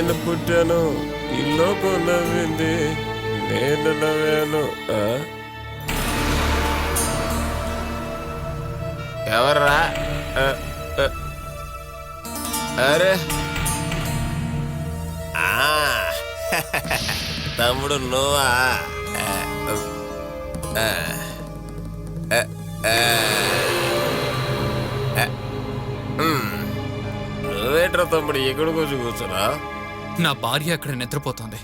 నేను పుట్టాను, ఈ లోకం నవ్వింది, నేను నవ్వాను. ఎవర్రా? అరే తమ్ముడు నువ్వా? నువ్వేట్రా తమ్ముడు ఎక్కడికి వచ్చి కూర్చున్నా? నా భార్య అక్కడ నిద్రపోతుంది.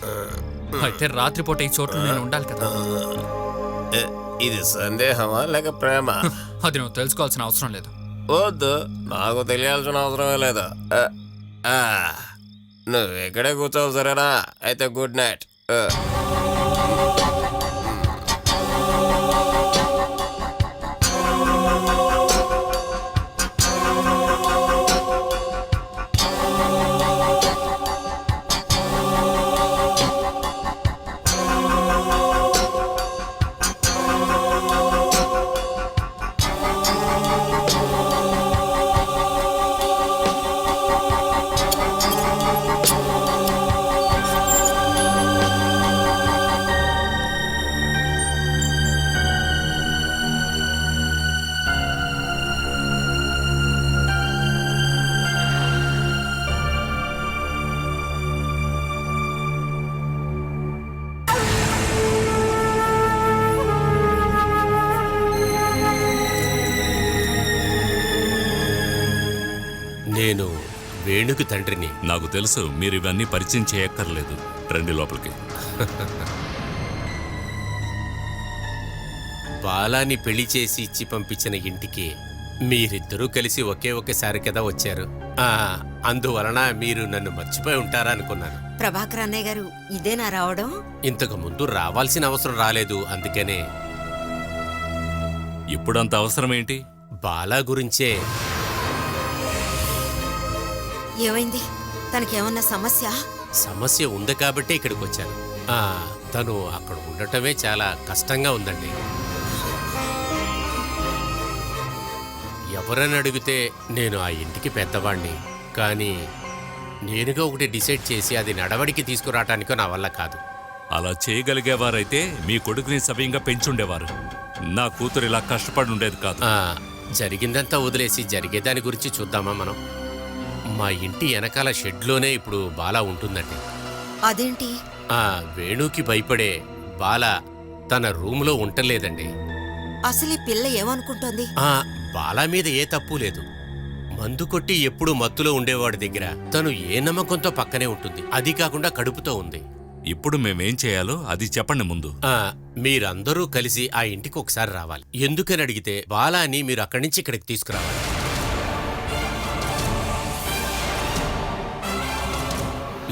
అయితే రాత్రిపూట ఈ చోట్ల నేను ఉండాలి కదా. ఇది సందేహమా లేక ప్రేమ? అది నువ్వు తెలుసుకోవాల్సిన అవసరం లేదు. వద్దు, నాకు తెలియాల్సిన అవసరమే లేదు. నువ్వు ఎక్కడే కూర్చోవు సరేనా? అయితే గుడ్ నైట్. నేను వేణుకి తండ్రిని. నాకు తెలుసు, మీరు ఇవన్నీ పరిచయం చేయక్కర్లేదు. రండి లోపలికి. బాలాని పెళ్లి చేసి ఇచ్చి పంపించిన ఇంటికి మీరిద్దరూ కలిసి ఒకేసారి కదా వచ్చారు. అందువలన మీరు నన్ను మర్చిపోయి ఉంటారా అనుకున్నాను. ప్రభాకర్ అన్నయ్య గారు, ఇదేనా రావడం? ఇంతకు ముందు రావాల్సిన అవసరం రాలేదు, అందుకనే. ఇప్పుడంత అవసరం ఏంటి? బాలా గురించే. ఏమైంది? తనకేమన్నా సమస్య? సమస్య ఉంది కాబట్టి ఇక్కడికి వచ్చాను. తను అక్కడ ఉండటమే చాలా కష్టంగా ఉందండి. ఎవరని అడిగితే నేను ఆ ఇంటికి పెద్దవాణ్ణి, కానీ నేనుగా ఒకటి డిసైడ్ చేసి అది నడవడికి తీసుకురావటానికో నా వల్ల కాదు. అలా చేయగలిగేవారైతే మీ కొడుకుని సవ్యంగా పెంచుండేవారు. నా కూతురు ఇలా కష్టపడి ఉండేది కాదు. జరిగిందంతా వదిలేసి జరిగేదాని గురించి చూద్దామా మనం? మా ఇంటి వెనకాల షెడ్లోనే ఇప్పుడు బాలా ఉంటుందండి. అదేంటి? వేణుకి భయపడే బాలా తన రూములో ఉండలేదండి. అసలు ఈ పిల్ల ఏమనుకుంటోంది? బాలా మీద ఏ తప్పు లేదు. మందు కొట్టి ఎప్పుడు మత్తులో ఉండేవాడి దగ్గర తను ఏ నమ్మకంతో పక్కనే ఉంటుంది. అది కాకుండా కడుపుతో ఉంది. ఇప్పుడు మేమేం చేయాలో అది చెప్పండి ముందు. మీరందరూ కలిసి ఆ ఇంటికి ఒకసారి రావాలి. ఎందుకని అడిగితే బాలాని మీరు అక్కడి నుంచి ఇక్కడికి తీసుకురావాలి.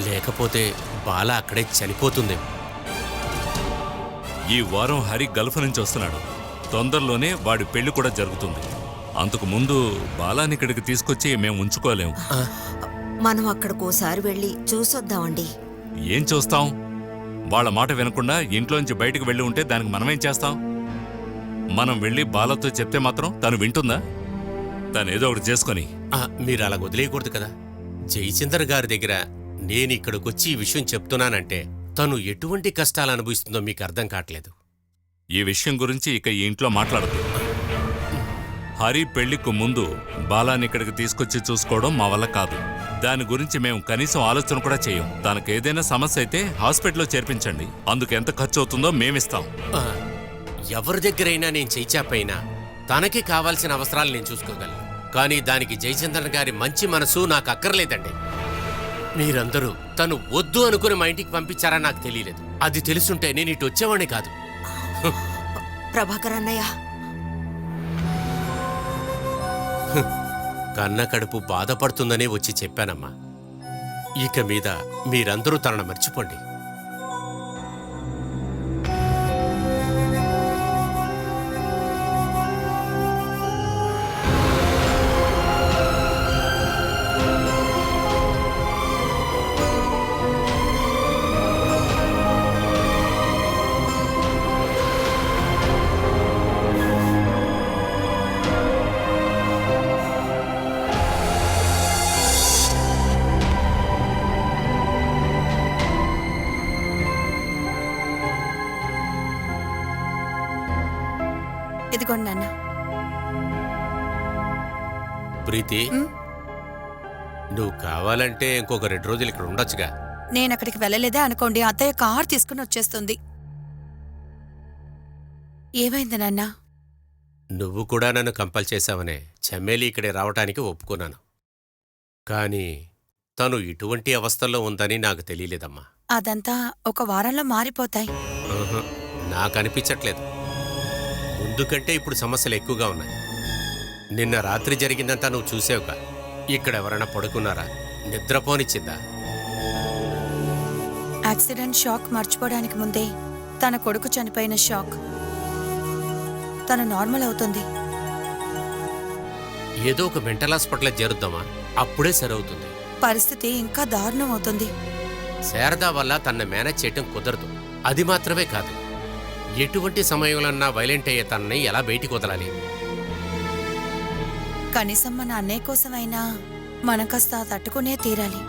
లేకపోతే బాలా అక్కడే చనిపోతుందేమో. ఈ వారం హరి గల్ఫ్ నుంచి వస్తున్నాడు. తొందరలోనే వాడి పెళ్లి కూడా జరుగుతుంది. అంతకు ముందు బాలాని ఇక్కడికి తీసుకొచ్చి మేము ఉంచుకోలేము. మనం అక్కడికోసారి వెళ్ళి చూసొద్దామండి. ఏం చూస్తాం? వాళ్ళ మాట వినకుండా ఇంట్లోంచి బయటకు వెళ్ళి ఉంటే దానికి మనమేం చేస్తాం? మనం వెళ్ళి బాలతో చెప్తే మాత్రం తను వింటుందా? తనేదో ఒకటి చేసుకొని. మీరు అలా వదిలేయకూడదు కదా. జయచంద్ర గారి దగ్గర నేను ఇక్కడికొచ్చి ఈ విషయం చెప్తున్నానంటే తను ఎటువంటి కష్టాలు అనుభవిస్తుందో మీకు అర్థం కావట్లేదు. ఈ విషయం గురించి ఇక ఈ ఇంట్లో మాట్లాడదు. హరి పెళ్లికు ముందు బాలాని ఇక్కడికి తీసుకొచ్చి చూసుకోవడం మా వల్ల కాదు. దాని గురించి మేము కనీసం ఆలోచన కూడా చేయం. తనకు ఏదైనా సమస్య అయితే హాస్పిటల్లో చేర్పించండి. అందుకు ఎంత ఖర్చు అవుతుందో మేమిస్తాం. ఎవరి దగ్గరైనా నేను చేయిచాపైనా తనకి కావాల్సిన అవసరాలు నేను చూసుకోగలను. కానీ దానికి జయచంద్రన్ గారి మంచి మనసు నాకు అక్కర్లేదండి. మీరందరూ తను వద్దు అనుకుని మా ఇంటికి పంపించారని నాకు తెలియలేదు. అది తెలుసుంటే నేను ఇటు వచ్చేవాడిని కాదు. ప్రభాకర్ అన్నయ్య, కన్న కడుపు బాధపడుతుందనే వచ్చి చెప్పానమ్మా. ఇక మీద మీరందరూ తనను మర్చిపోండి. ఇదిగోండి నాన్న. ప్రీతి, నువ్వు కావాలంటే ఇంకొక 2 రోజులు ఇక్కడ ఉండొచ్చుగా. నేను అక్కడికి వెళ్ళలేదే అనుకోండి, అత్తయ్య కారు తీసుకుని వచ్చేస్తుంది. ఏమైంది నాన్న? నువ్వు కూడా నన్ను కంపల్ చేశావనే చెమ్మేలి ఇక్కడే రావటానికి ఒప్పుకున్నాను. కానీ తను ఇటువంటి అవస్థల్లో ఉందని నాకు తెలియలేదమ్మా. అదంతా ఒక వారంలో మారిపోతాయి. ఆహా, నాకు అనిపించట్లేదు. ముందు కంటే ఇప్పుడు సమస్యలు ఎక్కువగా ఉన్నాయి. నిన్న రాత్రి జరిగిందంతా నువ్వు చూసావుగా. ఇక్కడ ఎవరైనా పడుకున్నారా? నిద్రపోనిచ్చిందా? యాక్సిడెంట్ షాక్ మర్చిపోవడానికి ముందే తన కొడుకు చనిపోయిన షాక్. తను నార్మల్ అవుతుంది. ఏదో ఒక మెంటల్ హాస్పిటల్ చేరుద్దామా? అప్పుడే సరవుతుంది. పరిస్థితి ఇంకా దారుణం అవుతుంది. శారదా వల్ల తన మేనేజ్ చేయటం కుదరదు. అది మాత్రమే కాదు, ఎటువంటి సమయంలోన్నా వైలెంట్ అయ్యే తనని ఎలా బయటికి వదలాలి? కనీసం మన అన్నయ్య కోసమైనా మనం కాస్త తట్టుకునే తీరాలి.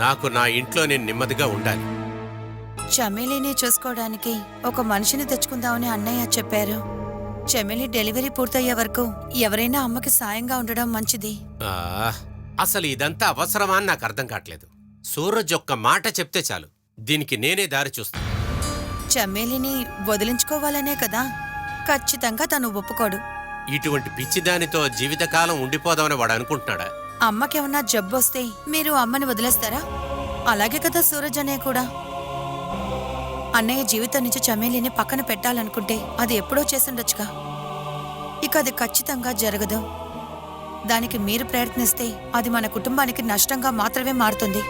నాకు నా ఇంట్లో నేను నెమ్మదిగా ఉండాలి. చమేలిని చూసుకోవడానికి ఒక మనిషిని తెచ్చుకుందామని అన్నయ్య చెప్పారు. చమేలి డెలివరీ పూర్తయ్యే వరకు ఎవరైనా అమ్మకి సాయంగా ఉండడం మంచిది. అసలు ఇదంతా అవసరమా అని నాకు అర్థం కావట్లేదు. సూరజ్ ఒక్క మాట చెప్తే చాలు, దీనికి నేనే దారి చూస్తాను. చమేలిని వదిలించుకోవాలనే కదా. ఖచ్చితంగా తను ఒప్పుకోడు. ఇటువంటి పిచ్చిదానితో జీవితకాలం ఉండిపోదామని వాడు అనుకుంటున్నాడా? అమ్మకేమన్నా జబ్బొస్తే మీరు అమ్మని వదిలేస్తారా? అలాగే కదా సూరజ్ అనే కూడా. అన్నయ్య జీవితం నుంచి చమేలిని పక్కన పెట్టాలనుకుంటే అది ఎప్పుడో చేసుండొచ్చుగా. ఇక అది ఖచ్చితంగా జరగదు. దానికి మీరు ప్రయత్నిస్తే అది మన కుటుంబానికి నష్టంగా మాత్రమే మారుతుంది.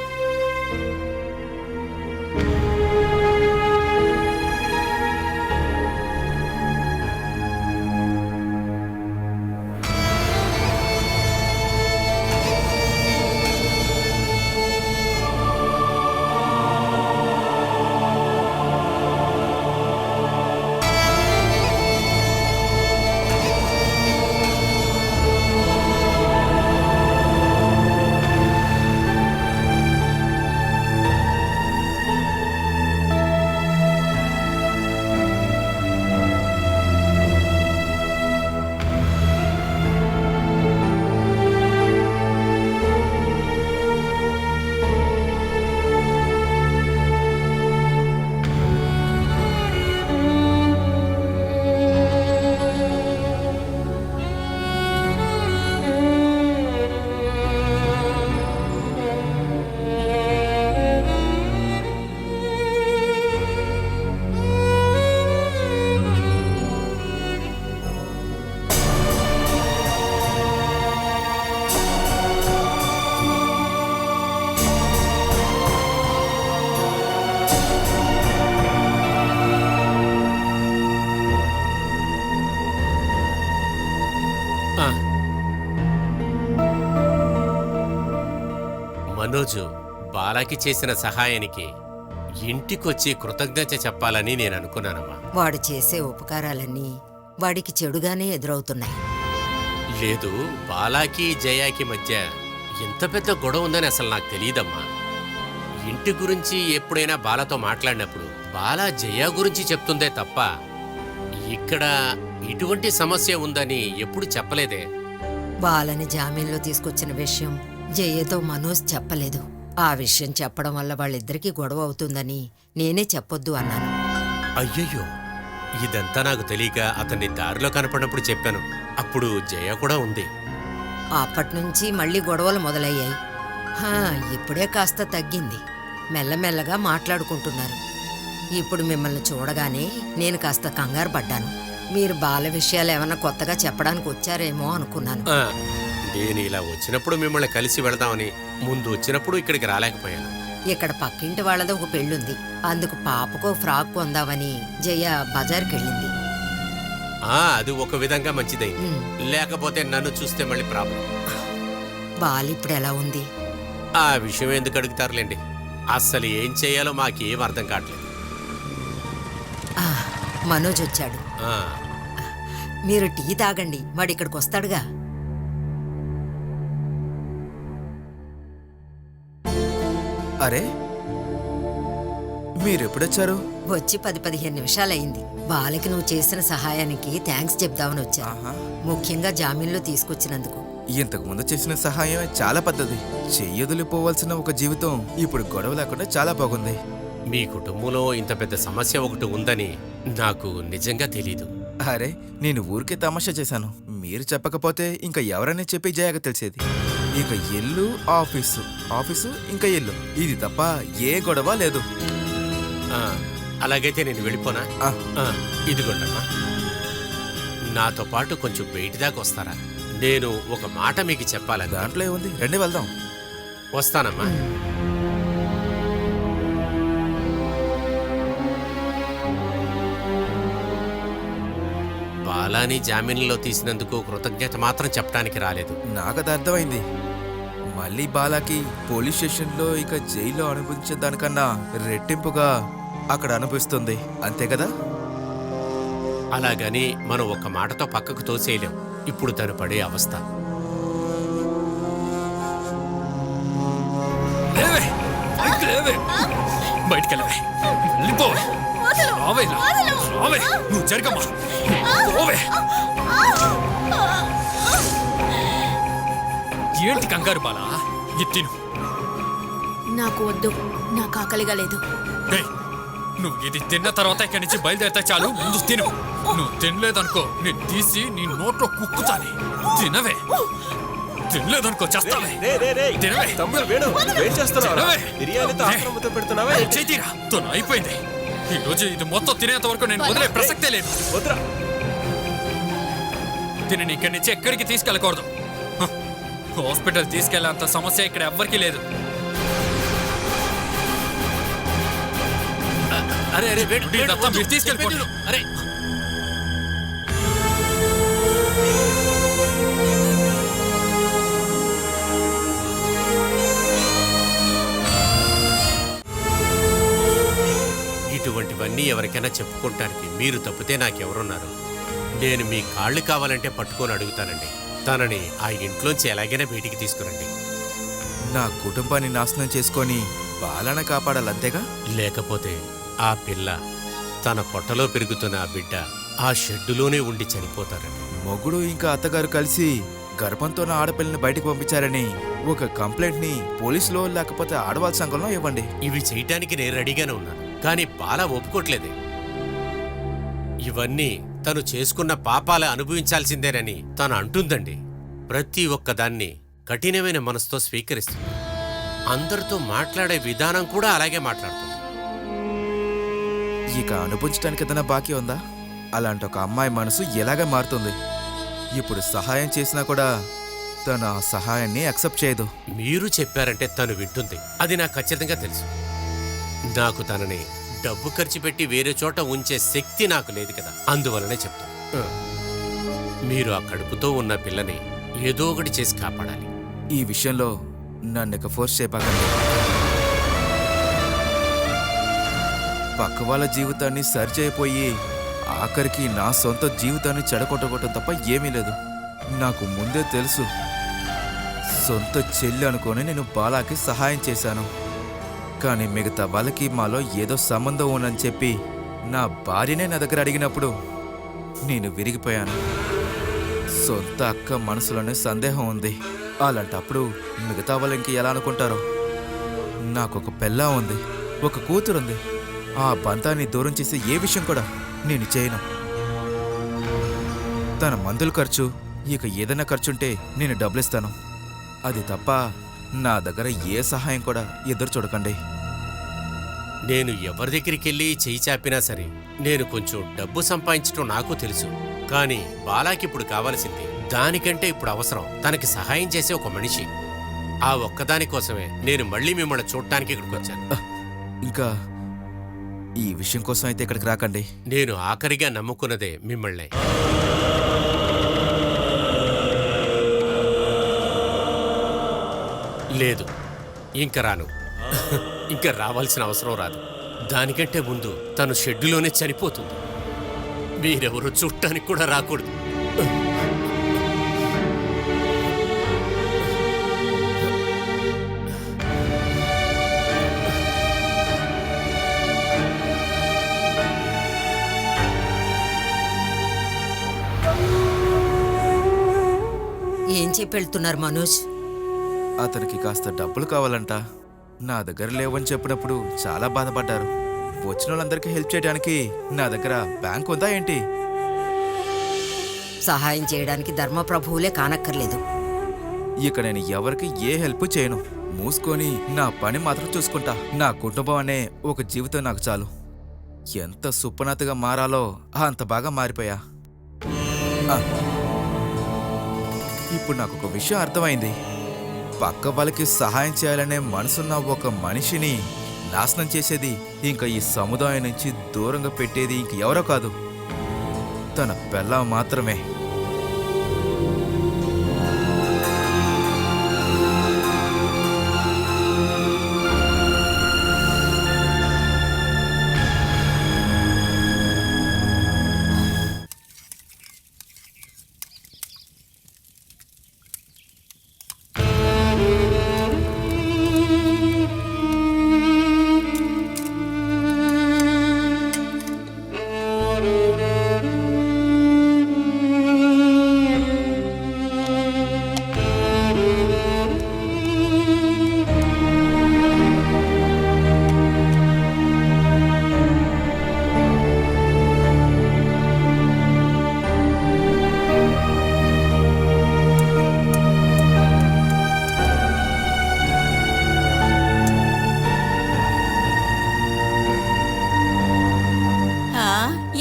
మనోజు బాలాకి చేసిన సహాయానికి ఇంటికొచ్చి కృతజ్ఞత చెప్పాలని నేను అనుకున్నానమ్మా. వాడు చేసే ఉపకారాలన్నీ వాడికి చెడుగానే ఎదురవుతున్నాయి. లేదు, బాలాకి జయాకి మధ్య ఎంత పెద్ద గొడవ ఉందని అసలు నాకు తెలియదమ్మా. ఇంటి గురించి ఎప్పుడైనా బాలాతో మాట్లాడినప్పుడు బాలా జయ గురించి చెప్తుందే తప్ప ఇక్కడ ఇటువంటి సమస్య ఉందని ఎప్పుడు చెప్పలేదే. బాలని జామీన్లో తీసుకొచ్చిన విషయం జయతో మనోజ్ చెప్పలేదు. ఆ విషయం చెప్పడం వల్ల వాళ్ళిద్దరికీ గొడవ అవుతుందని నేనే చెప్పొద్దు అన్నాను. అయ్యయ్యో, ఇదంతా నాకు తెలియక అతన్ని దారిలో కనపడినప్పుడు చెప్పాను. అప్పుడు జయ కూడా ఉంది. అప్పట్నుంచి మళ్ళీ గొడవలు మొదలయ్యాయి. ఇప్పుడే కాస్త తగ్గింది. మెల్లమెల్లగా మాట్లాడుకుంటున్నారు. ఇప్పుడు మిమ్మల్ని చూడగానే నేను కాస్త కంగారు పడ్డాను. మీరు బాల విషయాలు ఏమన్నా కొత్తగా చెప్పడానికి వచ్చారేమో అనుకున్నాను. నేను ఇలా వచ్చినప్పుడు మిమ్మల్ని కలిసి వెళదామని ముందు వచ్చినప్పుడు ఇక్కడికి రాలేకపోయాను. ఇక్కడ పక్కింటి వాళ్ళది ఒక పెళ్ళుంది. అందుకు పాపకో ఫ్రాక్ కొందామని జయ బజార్కి వెళ్ళింది. అది ఒక విధంగా మంచిదైంది. లేకపోతే నన్ను చూస్తే మళ్ళీ ప్రాబ్లం. బాల్ ఇప్పుడు ఎలా ఉంది? ఆ విషయం ఎందుకు అడుగుతారులేండి. అస్సలు ఏం చేయాలో మాకేం అర్థం కావట్లేదు. మనోజ్ వచ్చాడు. మీరు టీ తాగండి, వాడు ఇక్కడికి వస్తాడుగా. అరే, మీరెప్పుడొచ్చారు? వచ్చి 10-15 నిమిషాలయ్యింది. బాలకి నువ్వు చేసిన సహాయానికి థ్యాంక్స్ చెప్దామని వచ్చా. ఆహా. ముఖ్యంగా జామీన్లో తీసుకొచ్చినందుకు. ఇంతకు ముందు చేసిన సహాయం చాలా పెద్దది. చెయ్యొదిలిపోవాల్సిన ఒక జీవితం ఇప్పుడు గొడవ లేకుండా చాలా బాగుంది. మీ కుటుంబంలో ఇంత పెద్ద సమస్య ఒకటి ఉందని నాకు నిజంగా తెలీదు. అరే, నేను ఊరికే తమాషా చేశాను. మీరు చెప్పకపోతే ఇంకా ఎవరైనా చెప్పి జయాగా తెలిసేది. ఇక ఇల్లు ఆఫీసు, ఆఫీసు ఇంకా ఇల్లు, ఇది తప్ప ఏ గొడవ లేదు. ఆ, అలాగైతే నేను వెళ్ళిపోనా? ఆ. ఇదిగోండమ్మా, నాతో పాటు కొంచెం బయటి దాకా వస్తారా? నేను ఒక మాట మీకు చెప్పాలని. దాంట్లో ఏముంది, రండి వెళ్దాం. వస్తానమ్మా. బాలాని జామీన్లో తీసినందుకు కృతజ్ఞత మాత్రం చెప్పడానికి రాలేదు. నాకది అర్థమైంది. మళ్ళీ బాలాకి పోలీస్ స్టేషన్లో ఇక జైల్లో అనుభవించే దానికన్నా రెట్టింపుగా అక్కడ అనిపిస్తుంది, అంతే కదా? అలాగని మనం ఒక్క మాటతో పక్కకు తోసేయలేం. ఇప్పుడు తను పడే అవస్థ. లేవే, పైకి లేవే, బయటికెళ్ళవే, వెళ్ళిపోవే, రావే ఇలా, రావే, నువ్వు జరగమ్మా, పోవే. ఏంటి కంగారు బాలా? ఇది తిను. నాకు వద్దు, నాకు ఆకలిగా లేదు. ఏయ్, నువ్వు ఇది తిన్న తర్వాత ఇక్కడి నుంచి బయలుదేరితే చాలు. ముందు తిను. నువ్వు తినలేదనుకో నేను తీసి నీ నోట్లో కుక్కుతానే. తినవే. తినలేదనుకో చేస్తావే. తినవే. తమ్ముడు వేణు, ఏం చేస్తున్నావు? తినవే. బిర్యానీతో ఆక్రమణతో పెడుతున్నావా? చేతిరా తను అయిపోయింది. ఈ రోజు ఇది మొత్తం తినేంత వరకు నేను వదిలే ప్రసక్తే లేదు. వద్దురా. తినని ఇక్కడి నుంచి ఎక్కడికి తీసుకెళ్ళకూడదు. హ, హాస్పిటల్ తీసుకెళ్లేంత సమస్య ఇక్కడ ఎవ్వరికీ లేదు. అరే అరే, వేడు, వేడు, ఇదంతా వద్దు. మీరు తీసుకెళ్ళిపోండి. వేడు, అరే. ఇటువంటివన్నీ ఎవరికైనా చెప్పుకోవటానికి మీరు తప్పితే నాకెవరున్నారు? నేను మీ కాళ్ళు కావాలంటే పట్టుకొని అడుగుతానండి. తనని ఆ ఇంట్లోంచి ఎలాగైనా బయటికి తీసుకురండి. నా కుటుంబాన్ని నాశనం చేసుకొని బాలన కాపాడాలంతేగా? లేకపోతే ఆ పిల్ల, తన పొట్టలో పెరుగుతున్న ఆ బిడ్డ ఆ షెడ్డులోనే ఉండి చనిపోతారండి. మొగుడు ఇంకా అత్తగారు కలిసి గర్భంతో ఉన్న ఆడపిల్లని బయటకు పంపించారని ఒక కంప్లైంట్ని పోలీసులో లేకపోతే ఆడవాళ్ళ సంఘంలో ఇవ్వండి. ఇవి చేయటానికి నేను రెడీగానే ఉన్నాను, కానీ బాల ఒప్పుకోట్లేదే. ఇవన్నీ తను చేసుకున్న పాపాల అనుభవించాల్సిందేనని తను అంటుందండి. ప్రతి ఒక్కదాన్ని కఠినమైన మనసుతో స్వీకరిస్తుంది. అందరితో మాట్లాడే విధానం కూడా అలాగే మాట్లాడుతుంది. ఇక అనుభవించడానికి ఏదైనా బాకీ ఉందా? అలాంటి ఒక అమ్మాయి మనసు ఎలాగ మారుతుంది? ఇప్పుడు సహాయం చేసినా కూడా తను ఆ సహాయాన్ని యాక్సెప్ట్ చేయదు. మీరు చెప్పారంటే తను వింటుంది, అది నాకు ఖచ్చితంగా తెలుసు. నాకు తనని డబ్బు ఖర్చు పెట్టి వేరే చోట ఉంచే శక్తి నాకు లేదు కదా, అందువలనే చెప్తాను. మీరు ఆ కడుపుతో ఉన్న పిల్లని ఏదో ఒకటి చేసి కాపాడాలి. ఈ విషయంలో నన్ను ఇక ఫోర్స్ చేయబాకండి. పక్క వాళ్ళ జీవితాన్ని సరిచేయపోయి ఆఖరికి నా సొంత జీవితాన్ని చెడగొట్టగొట్టడం తప్ప ఏమీ లేదు. నాకు ముందే తెలుసు. సొంత చెల్లి అనుకొని నేను బాలాకి సహాయం చేశాను. కానీ మిగతా వాళ్ళకి మాలో ఏదో సంబంధం ఉందని చెప్పి నా భార్యనే నా దగ్గర అడిగినప్పుడు నేను విరిగిపోయాను. సొంత అక్క మనసులోనే సందేహం ఉంది. అలాంటప్పుడు మిగతా వాళ్ళు ఇంక ఎలా అనుకుంటారో? నాకొక పెళ్ళాం ఉంది, ఒక కూతురుంది. ఆ బంధాన్ని దూరం చేసే ఏ విషయం కూడా నేను చేయను. తన మందుల ఖర్చు, ఇక ఏదైనా ఖర్చుంటే నేను డబ్బులిస్తాను. అది తప్ప నా దగ్గర ఏ సహాయం కూడా ఎదురు చూడకండి. నేను ఎవరి దగ్గరికి వెళ్ళి చేయి చాపినా సరే, నేను కొంచెం డబ్బు సంపాదించడం నాకు తెలుసు. కానీ బాలాకిప్పుడు కావాల్సింది దానికంటే ఇప్పుడు అవసరం తనకి సహాయం చేసే ఒక మనిషి. ఆ ఒక్కదాని కోసమే నేను మళ్ళీ మిమ్మల్ని చూడటానికి ఇక్కడికి వచ్చాను. ఇంకా ఈ విషయం కోసం అయితే ఇక్కడికి రాకండి. నేను ఆఖరిగా నమ్ముకున్నదే మిమ్మల్ని. లేదు, ఇంక రాను. ఇంకా రావాల్సిన అవసరం రాదు. దానికంటే ముందు తను షెడ్డులోనే చనిపోతుంది. మీరెవరూ చూడటానికి కూడా రాకూడదు. ఏం చెప్పి వెళ్తున్నారు మనోజ్? అతనికి కాస్త డబ్బులు కావాలంట. నా దగ్గర లేవని చెప్పినప్పుడు చాలా బాధపడ్డారు. వచ్చిన వాళ్ళందరికీ హెల్ప్ చేయడానికి నా దగ్గర బ్యాంక్ ఉందా ఏంటి? సహాయం చేయడానికి ధర్మప్రభువులే కానక్కర్లేదు. ఇక నేను ఎవరికి ఏ హెల్ప్ చేయను. మూసుకొని నా పని మాత్రం చూసుకుంటా. నా కుటుంబం అనే ఒక జీవితం నాకు చాలు. ఎంత సుప్పనాథగా మారాలో అంత బాగా మారిపోయా. ఆ, ఇప్పుడు నాకు ఒక విషయం అర్థమైంది. పక్క వాళ్ళకి సహాయం చేయాలనే మనసున్న ఒక మనిషిని నాశనం చేసేది, ఇంకా ఈ సముదాయం నుంచి దూరంగా పెట్టేది ఇంక ఎవరో కాదు, తన పెళ్ళాం మాత్రమే.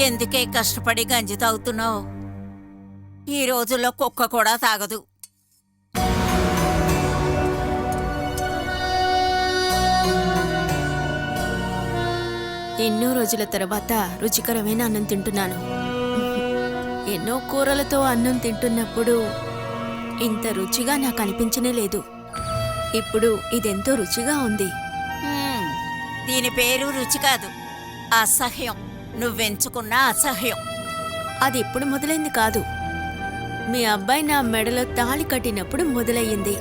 ఎందుకే కష్టపడి గంజి తాగుతున్నావు? ఈ రోజుల్లో కుక్క కూడా తాగదు. ఎన్నో రోజుల తర్వాత రుచికరమైన అన్నం తింటున్నాను. ఎన్నో కూరలతో అన్నం తింటున్నప్పుడు ఇంత రుచిగా నాకు అనిపించనే లేదు. ఇప్పుడు ఇదెంతో రుచిగా ఉంది. దీని పేరు రుచి కాదు, అసహ్యం. నువ్వెంచుకున్న అసహ్యం. అది ఇప్పుడు మొదలైంది కాదు, మీ అబ్బాయి నా మెడలో తాళి కట్టినప్పుడు మొదలయ్యింది.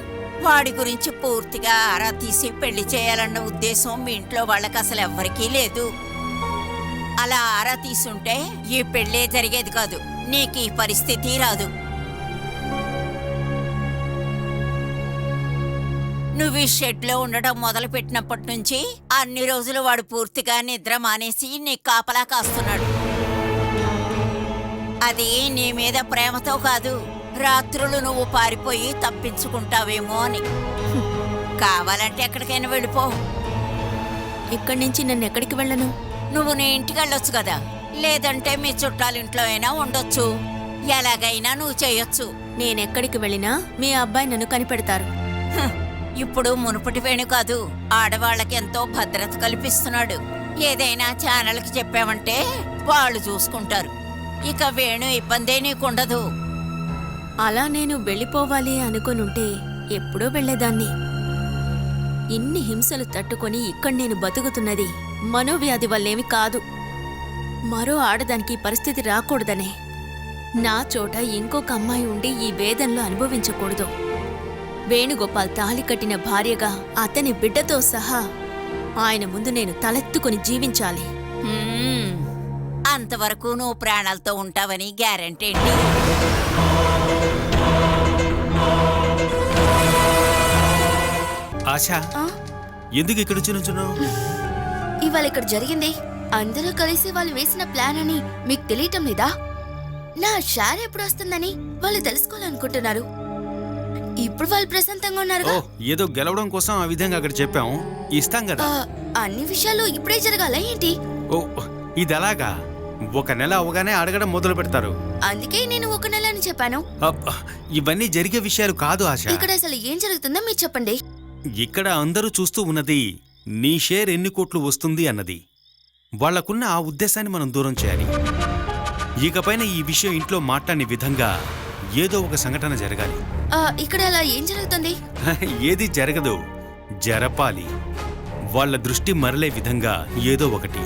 వాడి గురించి పూర్తిగా ఆరా తీసి పెళ్లి చేయాలన్న ఉద్దేశం మీ ఇంట్లో వాళ్ళకి అసలు ఎవ్వరికీ లేదు. అలా ఆరా తీసుంటే ఈ పెళ్ళే జరిగేది కాదు, నీకు ఈ పరిస్థితి రాదు. నువ్వు ఈ షెడ్లో ఉండడం మొదలుపెట్టినప్పటి నుంచి అన్ని రోజులు వాడు పూర్తిగా నిద్ర మానేసి నీ కాపలా కాస్తున్నాడు. అది నీ మీద ప్రేమతో కాదు, రాత్రులు నువ్వు పారిపోయి తప్పించుకుంటావేమో అని. కావాలంటే ఎక్కడికైనా వెళ్ళిపో. ఇక్కడి నుంచి నన్ను ఎక్కడికి వెళ్ళను? నువ్వు నీ ఇంటికి వెళ్ళొచ్చు కదా, లేదంటే మీ చుట్టాలింట్లో అయినా ఉండొచ్చు. ఎలాగైనా నువ్వు చేయొచ్చు. నేనెక్కడికి వెళ్ళినా మీ అబ్బాయి నన్ను కనిపెడతారు. ఇప్పుడు మునుపటి వేణు కాదు, ఆడవాళ్ళకి ఎంతో భద్రత కల్పిస్తున్నాడు. ఏదైనా ఛానల్కి చెప్పావంటే వాళ్ళు చూసుకుంటారు. ఇక వేణు ఇబ్బందే నీకుండదు. అలా నేను వెళ్ళిపోవాలి అనుకునుంటే ఎప్పుడో వెళ్ళేదాన్ని. ఇన్ని హింసలు తట్టుకొని ఇక్కడ నేను బతుకుతున్నది మనోవ్యాధి వల్లేమి కాదు. మరో ఆడదానికి పరిస్థితి రాకూడదనే. నా చోట ఇంకొక అమ్మాయి ఉండి ఈ వేదనలో అనుభవించకూడదు. వేణుగోపాల్ తాళి కట్టిన భార్యగా అతని బిడ్డతో సహా ఆయన ముందు నేను తలెత్తుకుని జీవించాలి. అంతవరకు నువ్వు ప్రాణాలతో ఉంటావని గ్యారెంటీ ఏంటి? ఆశా, ఎందుకు ఇక్కడ నుంచున్నావు? ఇవాళ ఇక్కడ జరిగింది అందరూ కలిసి వాళ్ళు వేసిన ప్లాన్ అని మీకు తెలియటం లేదా? నా షేర్ ఎప్పుడు వస్తుందని వాళ్ళు తెలుసుకోవాలనుకుంటున్నారు. ఇప్పుడు వాళ్ళు ప్రశాంతంగా ఉన్నారు. ఏదో గెలవడం కోసం ఆ విధంగా అక్కడ చెప్పాం, ఇస్తాం కదా. అన్ని విషయాలు ఇప్పుడే జరగాల ఏంటి? ఓ, ఇది అలాగా? ఒక నెల అవగానే అడగడం మొదలు పెడతారు. అందుకే నేను ఒక నెల అని చెప్పాను. ఇవన్నీ జరిగే విషయాలు కాదు ఆశ. ఇక్కడ అసలు ఏం జరుగుతుందో మీరు చెప్పండి. ఇక్కడ అందరూ చూస్తూ ఉన్నది నీ షేర్ ఎన్ని కోట్లు వస్తుంది అన్నది. వాళ్లకున్న ఆ ఉద్దేశాన్ని మనం దూరం చేయాలి. ఇకపైన ఈ విషయం ఇంట్లో మాట్లాడిన విధంగా ఏదో ఒక సంఘటన జరగాలి. ఇక్కడ అలా ఏం జరుగుతుంది? ఏది జరగదు, జరపాలి. వాళ్ళ దృష్టి మరలే విధంగా ఏదో ఒకటి.